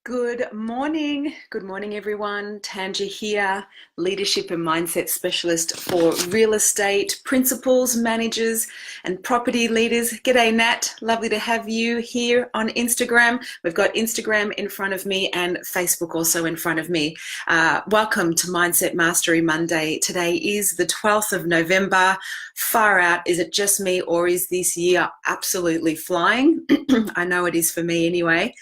Good morning. Good morning, everyone. Tanja here, leadership and mindset specialist for real estate principals, managers, and property leaders. G'day, Nat. Lovely to have you here on Instagram. We've got Instagram in front of me and Facebook also in front of me. Welcome to Mindset Mastery Monday. Today is the 12th of November. Far out. Is it just me, or is this year absolutely flying? I know it is for me anyway.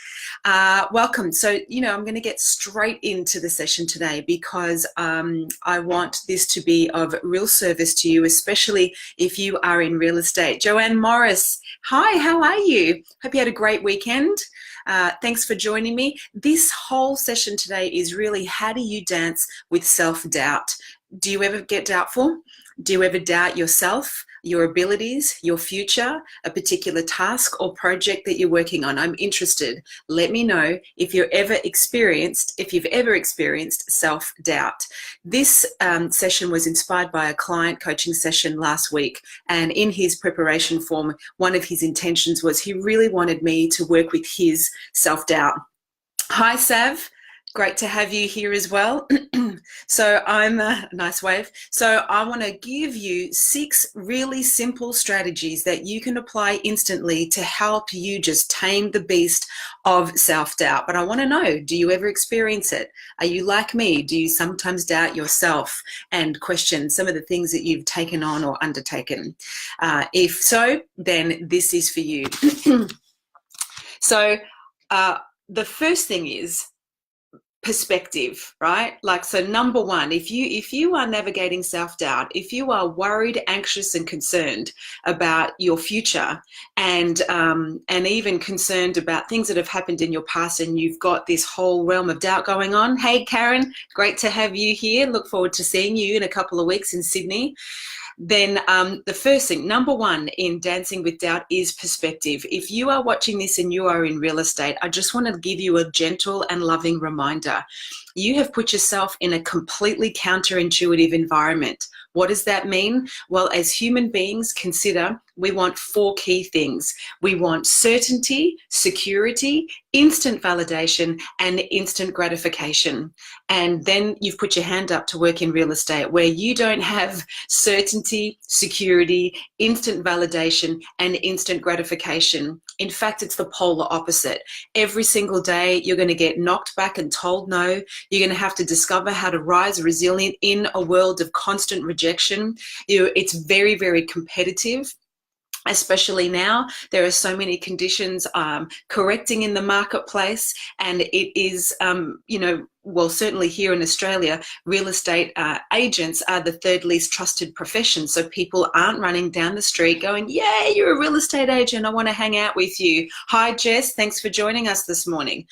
Welcome. So, I'm going to get straight into the session today because I want this to be of real service to you, especially if you are in real estate. Joanne Morris, hi, how are you? Hope you had a great weekend. Thanks for joining me. This whole session today is really, how do you dance with self-doubt? Do you ever get doubtful? Do you ever doubt yourself, your abilities, your future, a particular task or project that you're working on? I'm interested. Let me know if you've ever experienced self-doubt. This session was inspired by a client coaching session last week, and in his preparation form, one of his intentions was he really wanted me to work with his self-doubt. Hi, Sav. Great to have you here as well. So I'm a nice wave. So I want to give you 6 really simple strategies that you can apply instantly to help you just tame the beast of self-doubt. But I want to know, do you ever experience it? Are you like me? Do you sometimes doubt yourself and question some of the things that you've taken on or undertaken? If so, then this is for you. So the first thing is perspective, right? So number one, if you are navigating self-doubt, if you are worried, anxious, and concerned about your future, and even concerned about things that have happened in your past, and you've got this whole realm of doubt going on. Hey, Karen, great to have you here. Look forward to seeing you in a couple of weeks in Sydney. Then the first thing, number one in dancing with doubt, is perspective. If you are watching this and you are in real estate, I just want to give you a gentle and loving reminder. You have put yourself in a completely counterintuitive environment. What does that mean? Well, as human beings, we want 4 key things. We want certainty, security, instant validation, and instant gratification. And then you've put your hand up to work in real estate, where you don't have certainty, security, instant validation, and instant gratification. In fact, it's the polar opposite. Every single day, you're going to get knocked back and told no. You're going to have to discover how to rise resilient in a world of constant rejection. It's very, very competitive. Especially now, there are so many conditions correcting in the marketplace, and it is, well, certainly here in Australia, real estate agents are the 3rd least trusted profession. So people aren't running down the street going, "Yeah, you're a real estate agent. I want to hang out with you." Hi, Jess. Thanks for joining us this morning.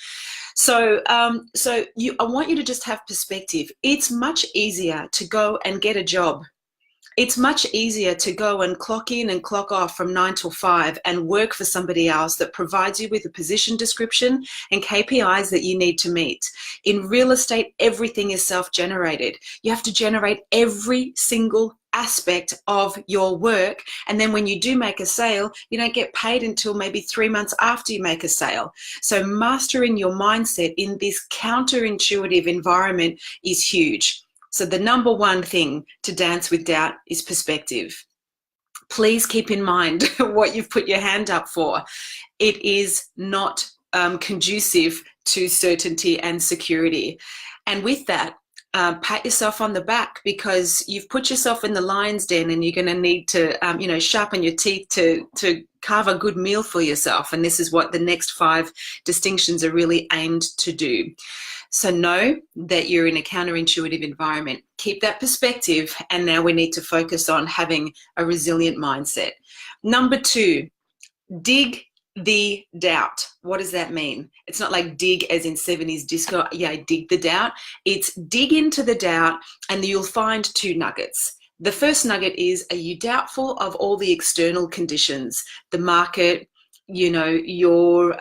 So, I want you to just have perspective. It's much easier to go and get a job. It's much easier to go and clock in and clock off from 9 till 5 and work for somebody else that provides you with a position description and KPIs that you need to meet. In real estate, everything is self-generated. You have to generate every single aspect of your work, and then when you do make a sale, you don't get paid until maybe 3 months after you make a sale. So mastering your mindset in this counterintuitive environment is huge. So the number one thing to dance with doubt is perspective. Please keep in mind what you've put your hand up for. It is not conducive to certainty and security. And with that, pat yourself on the back, because you've put yourself in the lion's den, and you're going to need to, sharpen your teeth to carve a good meal for yourself. And this is what the next 5 distinctions are really aimed to do. So know that you're in a counterintuitive environment. Keep that perspective, and now we need to focus on having a resilient mindset. Number 2, dig the doubt. What does that mean? It's not like dig as in 70s disco, yeah, dig the doubt. It's dig into the doubt, and you'll find 2 nuggets. The first nugget is, are you doubtful of all the external conditions, the market, your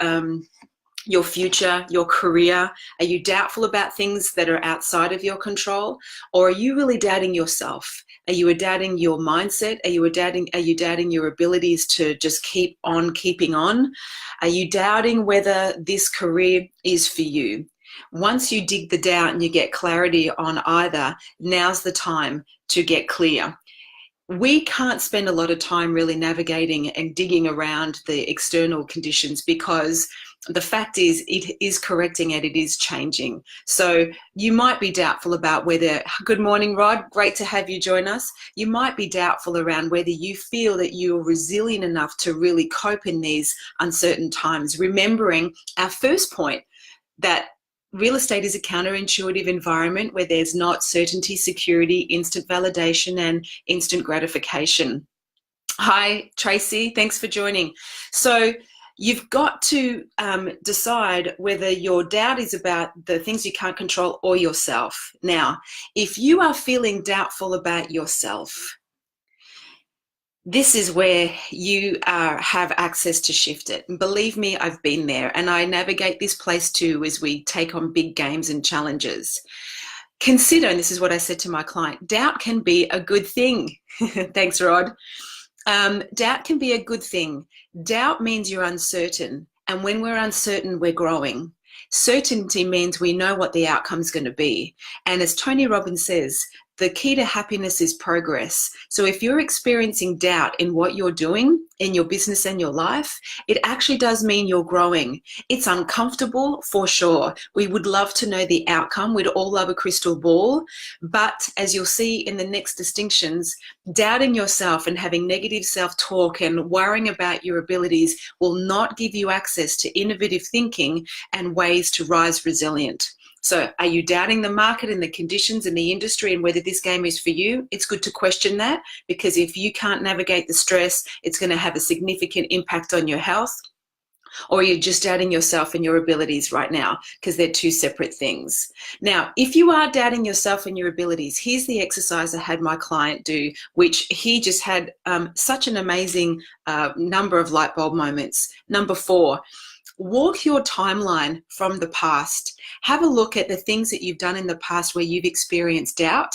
your future, your career? Are you doubtful about things that are outside of your control? Or are you really doubting yourself? Are you doubting your mindset? Are you doubting your abilities to just keep on keeping on? Are you doubting whether this career is for you? Once you dig the doubt and you get clarity on either, now's the time to get clear. We can't spend a lot of time really navigating and digging around the external conditions, because the fact is it is correcting and it is changing. So you might be doubtful about whether, good morning, Rod, great to have you join us. You might be doubtful around whether you feel that you're resilient enough to really cope in these uncertain times, remembering our first point, that real estate is a counterintuitive environment where there's not certainty, security, instant validation, and instant gratification. Hi, Tracy. Thanks for joining. So you've got to decide whether your doubt is about the things you can't control or yourself. Now, if you are feeling doubtful about yourself, this is where you have access to shift it. And believe me, I've been there, and I navigate this place too as we take on big games and challenges. Consider, and this is what I said to my client, doubt can be a good thing. Thanks, Rod. Doubt can be a good thing. Doubt means you're uncertain, and when we're uncertain, we're growing. Certainty means we know what the outcome's going to be. And as Tony Robbins says, the key to happiness is progress. So if you're experiencing doubt in what you're doing in your business and your life, it actually does mean you're growing. It's uncomfortable for sure. We would love to know the outcome. We'd all love a crystal ball. But as you'll see in the next distinctions, doubting yourself and having negative self-talk and worrying about your abilities will not give you access to innovative thinking and ways to rise resilient. So are you doubting the market and the conditions in the industry and whether this game is for you? It's good to question that, because if you can't navigate the stress, it's going to have a significant impact on your health. Or you're just doubting yourself and your abilities right now, because they're two separate things. Now, if you are doubting yourself and your abilities, here's the exercise I had my client do, which he just had such an amazing number of light bulb moments. Number 4, walk your timeline from the past. Have a look at the things that you've done in the past where you've experienced doubt,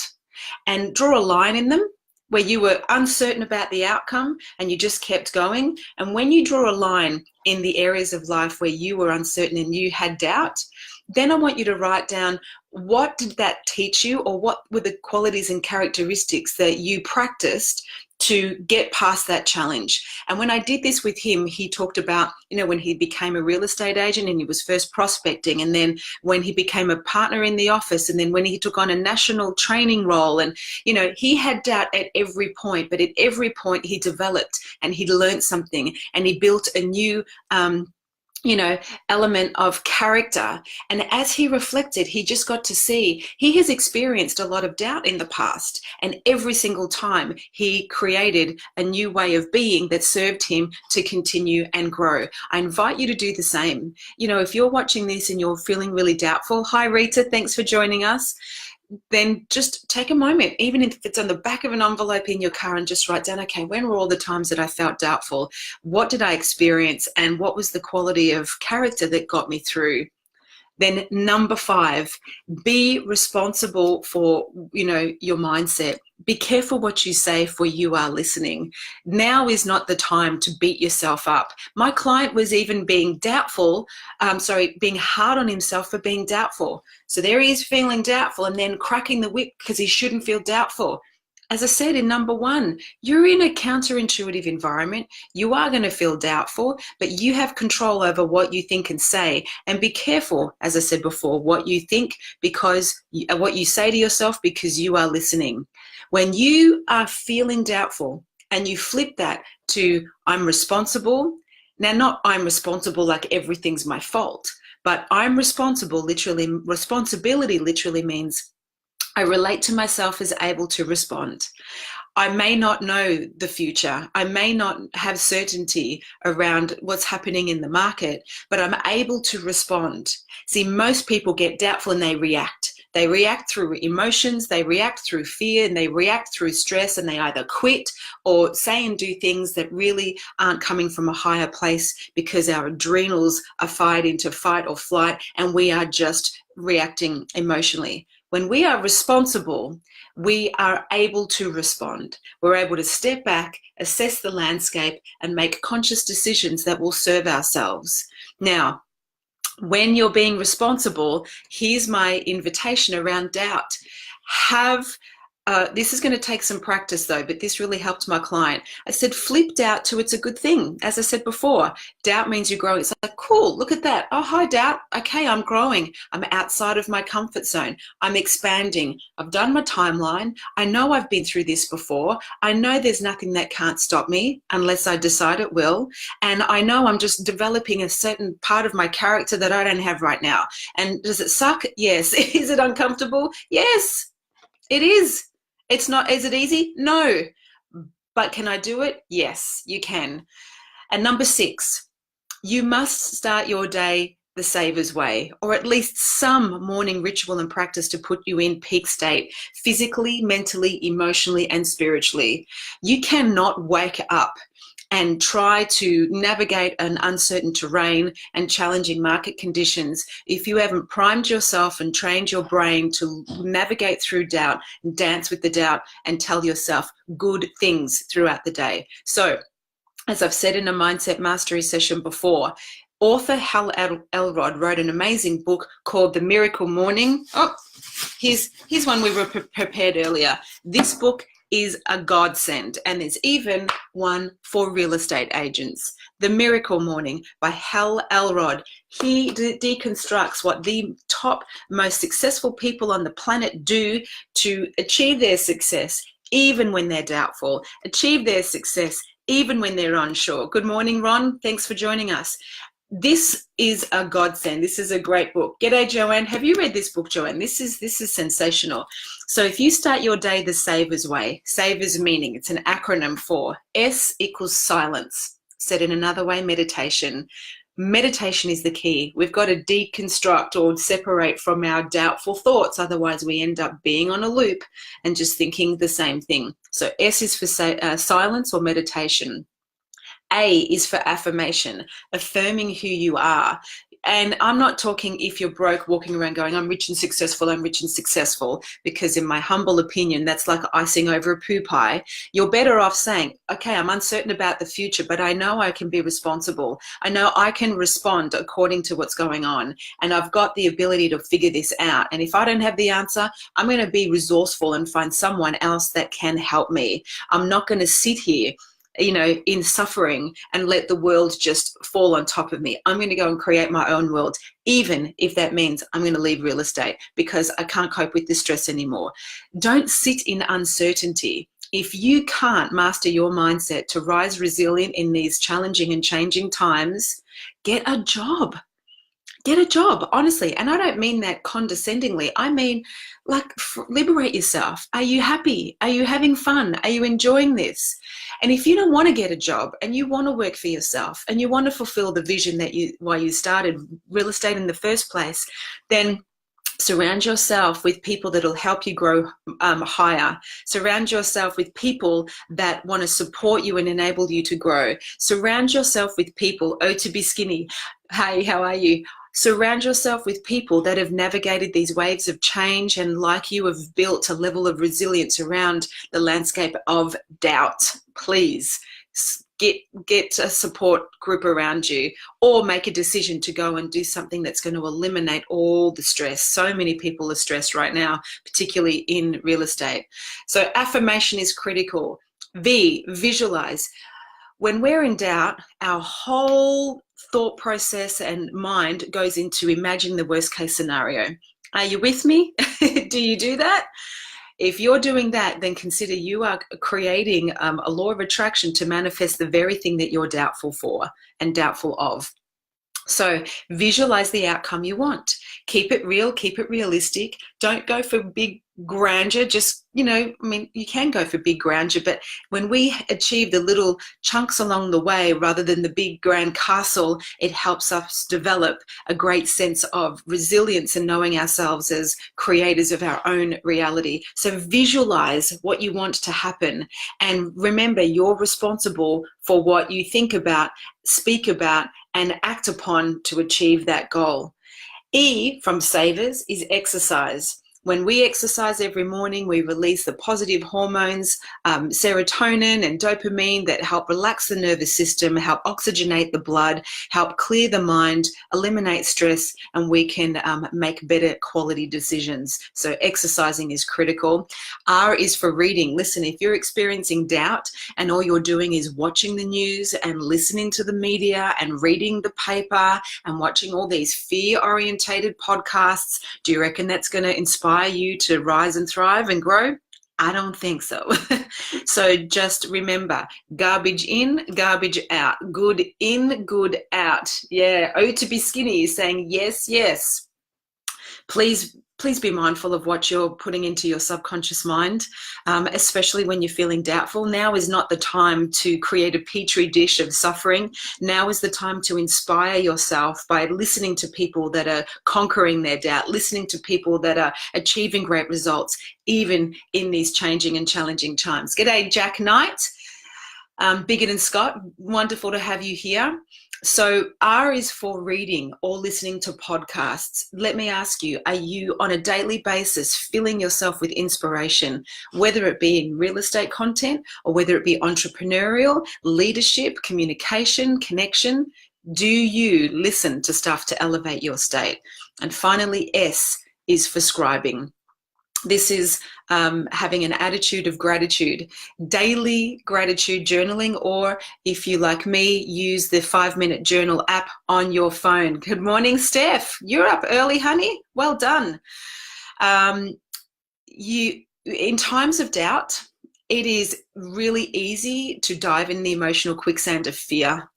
and draw a line in them where you were uncertain about the outcome and you just kept going. And when you draw a line in the areas of life where you were uncertain and you had doubt, then I want you to write down, what did that teach you, or what were the qualities and characteristics that you practiced to get past that challenge. And when I did this with him, he talked about, when he became a real estate agent and he was first prospecting, and then when he became a partner in the office, and then when he took on a national training role, and he had doubt at every point, but at every point he developed and he learned something, and he built a new element of character. And as he reflected, he just got to see he has experienced a lot of doubt in the past, and every single time he created a new way of being that served him to continue and grow. I invite you to do the same. If you're watching this and you're feeling really doubtful, hi Rita, thanks for joining us. Then just take a moment, even if it's on the back of an envelope in your car, and just write down, okay, when were all the times that I felt doubtful? What did I experience? And what was the quality of character that got me through? Then number 5, be responsible for, your mindset. Be careful what you say, for you are listening. Now is not the time to beat yourself up. My client was even being being hard on himself for being doubtful. So there he is feeling doubtful and then cracking the whip because he shouldn't feel doubtful. As I said in number 1, you're in a counterintuitive environment. You are going to feel doubtful, but you have control over what you think and say. And be careful, as I said before, what you think, what you say to yourself, because you are listening. When you are feeling doubtful and you flip that to I'm responsible, now not I'm responsible like everything's my fault, but I'm responsible, responsibility literally means I relate to myself as able to respond. I may not know the future. I may not have certainty around what's happening in the market, but I'm able to respond. See, most people get doubtful and they react. They react through emotions, they react through fear, and they react through stress, and they either quit or say and do things that really aren't coming from a higher place because our adrenals are fired into fight or flight, and we are just reacting emotionally. When we are responsible, we are able to respond. We're able to step back, assess the landscape, and make conscious decisions that will serve ourselves. Now, when you're being responsible, here's my invitation around doubt. This is going to take some practice though, but this really helped my client. I said, flip doubt to it's a good thing. As I said before, doubt means you're growing. It's like, cool, look at that. Oh, hi, doubt. Okay, I'm growing. I'm outside of my comfort zone. I'm expanding. I've done my timeline. I know I've been through this before. I know there's nothing that can't stop me unless I decide it will. And I know I'm just developing a certain part of my character that I don't have right now. And does it suck? Yes. Is it uncomfortable? Yes, it is. It's not, is it easy? No. But can I do it? Yes, you can. And number 6, you must start your day the Sabres way, or at least some morning ritual and practice to put you in peak state, physically, mentally, emotionally, and spiritually. You cannot wake up and try to navigate an uncertain terrain and challenging market conditions if you haven't primed yourself and trained your brain to navigate through doubt and dance with the doubt and tell yourself good things throughout the day. So, as I've said in a Mindset Mastery session before, author Hal Elrod wrote an amazing book called The Miracle Morning. Oh, here's one we were prepared earlier. This book is a godsend, and there's even one for real estate agents. The Miracle Morning by Hal Elrod. He deconstructs what the top most successful people on the planet do to achieve their success, even when they're doubtful, achieve their success, even when they're unsure. Good morning, Ron. Thanks for joining us. This is a godsend. This is a great book. G'day, Joanne. Have you read this book, Joanne? This is sensational. So if you start your day the Sabres way, Sabres meaning, it's an acronym for S equals silence. Said in another way, meditation. Meditation is the key. We've got to deconstruct or separate from our doubtful thoughts. Otherwise, we end up being on a loop and just thinking the same thing. So S is for silence or meditation. A is for affirmation, affirming who you are. And I'm not talking if you're broke walking around going, I'm rich and successful, I'm rich and successful, because in my humble opinion, that's like icing over a poo pie. You're better off saying, okay, I'm uncertain about the future, but I know I can be responsible. I know I can respond according to what's going on. And I've got the ability to figure this out. And if I don't have the answer, I'm going to be resourceful and find someone else that can help me. I'm not going to sit here, you know, in suffering and let the world just fall on top of me. I'm going to go and create my own world, even if that means I'm going to leave real estate because I can't cope with the stress anymore. Don't sit in uncertainty. If you can't master your mindset to rise resilient in these challenging and changing times, get a job. Get a job, honestly. And I don't mean that condescendingly. I mean, like, liberate yourself. Are you happy? Are you having fun? Are you enjoying this? And if you don't want to get a job and you want to work for yourself and you want to fulfill the vision that why you started real estate in the first place, then surround yourself with people that will help you grow higher. Surround yourself with people that want to support you and enable you to grow. Surround yourself with people, oh, to be skinny. Hey, how are you? Surround yourself with people that have navigated these waves of change and, like you, have built a level of resilience around the landscape of doubt. Please get a support group around you, or make a decision to go and do something that's going to eliminate all the stress. So many people are stressed right now, particularly in real estate. So affirmation is critical. V, visualize. When we're in doubt, our whole thought process and mind goes into imagining the worst case scenario. Are you with me? Do you do that? If you're doing that, then consider you are creating a law of attraction to manifest the very thing that you're doubtful for and doubtful of. So visualize the outcome you want. Keep it real, keep it realistic. Don't go for big grandeur. Just, I mean, you can go for big grandeur, but when we achieve the little chunks along the way rather than the big grand castle, it helps us develop a great sense of resilience and knowing ourselves as creators of our own reality. So visualize what you want to happen. And remember, you're responsible for what you think about, speak about, and act upon to achieve that goal. E from Savers is exercise. When we exercise every morning, we release the positive hormones, serotonin and dopamine that help relax the nervous system, help oxygenate the blood, help clear the mind, eliminate stress, and we can make better quality decisions. So exercising is critical. R is for reading. Listen, if you're experiencing doubt and all you're doing is watching the news and listening to the media and reading the paper and watching all these fear-orientated podcasts, do you reckon that's going to inspire you to rise and thrive and grow? I don't think so. So just remember, garbage in, garbage out. Good in, good out. Yeah. Oh, to be skinny is saying yes, yes. Please be mindful of what you're putting into your subconscious mind, especially when you're feeling doubtful. Now is not the time to create a petri dish of suffering. Now is the time to inspire yourself by listening to people that are conquering their doubt, listening to people that are achieving great results, even in these changing and challenging times. G'day, Jack Knight. Bigot and Scott, wonderful to have you here. So R is for reading or listening to podcasts. Let me ask you, are you on a daily basis filling yourself with inspiration, whether it be in real estate content or whether it be entrepreneurial, leadership, communication, connection? Do you listen to stuff to elevate your state? And finally, S is for scribing. This is having an attitude of gratitude, daily gratitude journaling, or if you, like me, use the 5-minute journal app on your phone. Good morning, Steph. You're up early, honey. Well done. In times of doubt, it is really easy to dive in the emotional quicksand of fear.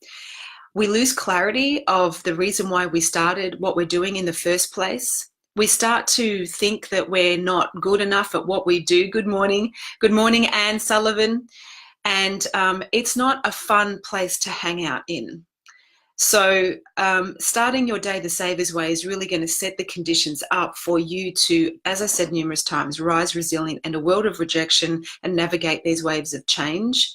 We lose clarity of the reason why we started what we're doing in the first place. We start to think that we're not good enough at what we do. Good morning. Good morning, Anne Sullivan. And it's not a fun place to hang out in. So starting your day the Sabres Way is really going to set the conditions up for you to, as I said numerous times, rise resilient in a world of rejection and navigate these waves of change.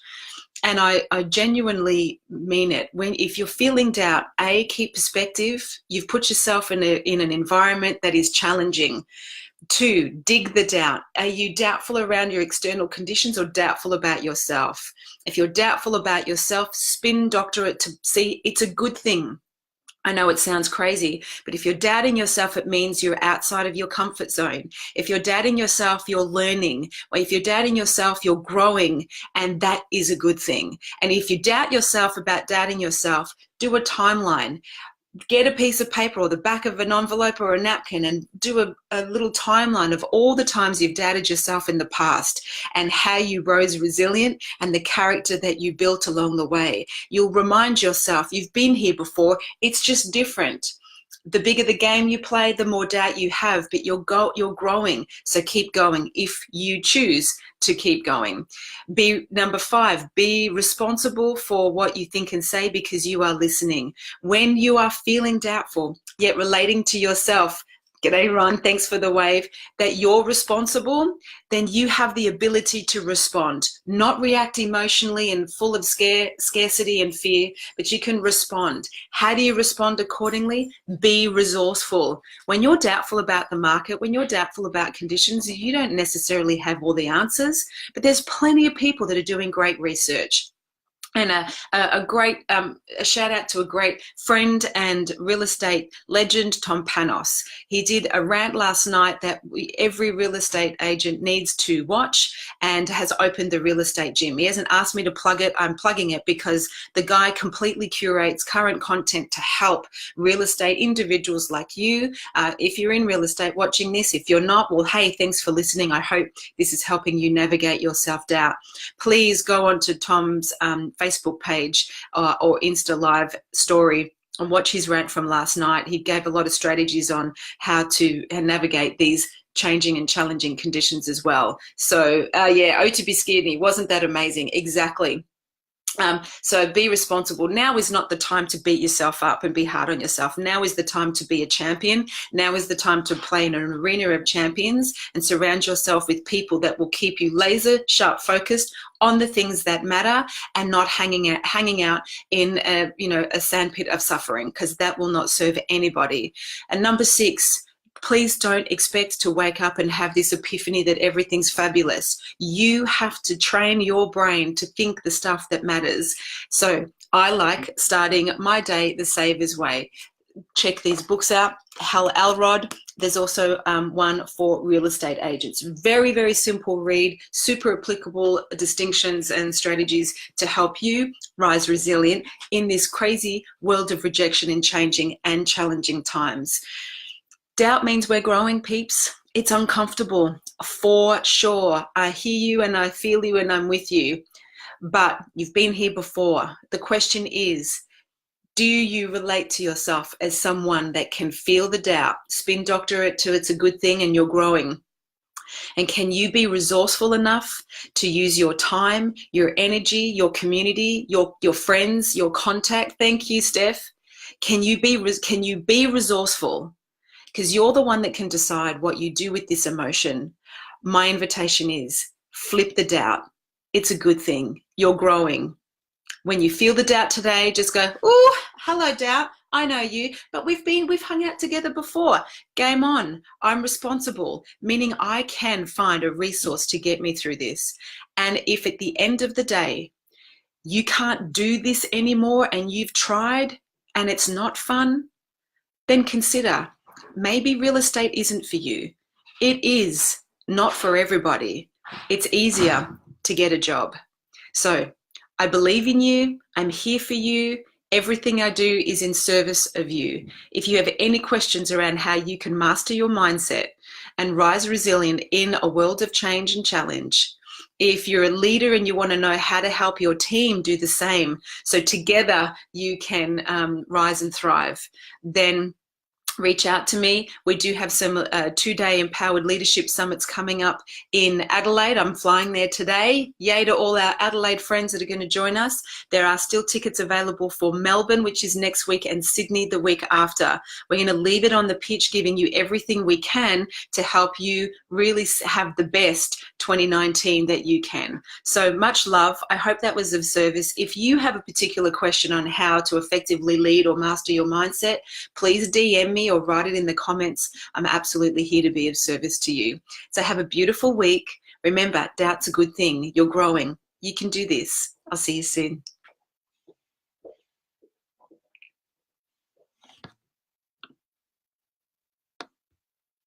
And I genuinely mean it. If you're feeling doubt, A, keep perspective. You've put yourself in an environment that is challenging. 2, dig the doubt. Are you doubtful around your external conditions or doubtful about yourself? If you're doubtful about yourself, spin doctor it to see it's a good thing. I know it sounds crazy, but if you're doubting yourself, it means you're outside of your comfort zone. If you're doubting yourself, you're learning. Or if you're doubting yourself, you're growing, and that is a good thing. And if you doubt yourself about doubting yourself, do a timeline. Get a piece of paper or the back of an envelope or a napkin and do a little timeline of all the times you've doubted yourself in the past and how you rose resilient and the character that you built along the way. You'll remind yourself you've been here before, it's just different. The bigger the game you play, the more doubt you have, but you're growing. So keep going if you choose to keep going. Number 5, be responsible for what you think and say because you are listening. When you are feeling doubtful, yet relating to yourself, g'day Ron, thanks for the wave, that you're responsible, then you have the ability to respond, not react emotionally and full of scarcity and fear, but you can respond. How do you respond accordingly? Be resourceful. When you're doubtful about the market, when you're doubtful about conditions, you don't necessarily have all the answers, but there's plenty of people that are doing great research. And a shout out to a great friend and real estate legend, Tom Panos. He did a rant last night that every real estate agent needs to watch and has opened the real estate gym. He hasn't asked me to plug it. I'm plugging it because the guy completely curates current content to help real estate individuals like you. If you're in real estate watching this, if you're not, well, hey, thanks for listening. I hope this is helping you navigate your self-doubt. Please go on to Tom's Facebook page or Insta Live story and watch his rant from last night. He gave a lot of strategies on how to navigate these changing and challenging conditions as well. So yeah, oh, to be skinny, wasn't that amazing? Exactly. So be responsible. Now is not the time to beat yourself up and be hard on yourself. Now is the time to be a champion. Now is the time to play in an arena of champions and surround yourself with people that will keep you laser sharp focused on the things that matter and not hanging out in a sandpit of suffering, because that will not serve anybody. And number 6, please don't expect to wake up and have this epiphany that everything's fabulous. You have to train your brain to think the stuff that matters. So I like starting my day the Sabres Way. Check these books out. Hal Elrod. There's also one for real estate agents. Very, very simple read, super applicable distinctions and strategies to help you rise resilient in this crazy world of rejection and changing and challenging times. Doubt means we're growing, peeps. It's uncomfortable, for sure. I hear you and I feel you and I'm with you. But you've been here before. The question is, do you relate to yourself as someone that can feel the doubt, spin doctor it to it's a good thing and you're growing? And can you be resourceful enough to use your time, your energy, your community, your friends, your contact? Thank you, Steph. Can you be resourceful? Because you're the one that can decide what you do with this emotion. My invitation is flip the doubt. It's a good thing. You're growing. When you feel the doubt today, just go, oh, hello, doubt. I know you, but we've hung out together before. Game on. I'm responsible, meaning I can find a resource to get me through this. And if at the end of the day, you can't do this anymore and you've tried and it's not fun, then consider, maybe real estate isn't for you. It is not for everybody. It's easier to get a job. So I believe in you. I'm here for you. Everything I do is in service of you. If you have any questions around how you can master your mindset and rise resilient in a world of change and challenge, if you're a leader and you want to know how to help your team do the same, so together you can rise and thrive, then reach out to me. We do have some 2-day empowered leadership summits coming up in Adelaide. I'm flying there today. Yay to all our Adelaide friends that are going to join us. There are still tickets available for Melbourne, which is next week, and Sydney the week after. We're going to leave it on the pitch, giving you everything we can to help you really have the best 2019 that you can. So much love. I hope that was of service. If you have a particular question on how to effectively lead or master your mindset, please DM me or write it in the comments. I'm absolutely here to be of service to you. So have a beautiful week. Remember, doubt's a good thing. You're growing. You can do this. I'll see you soon.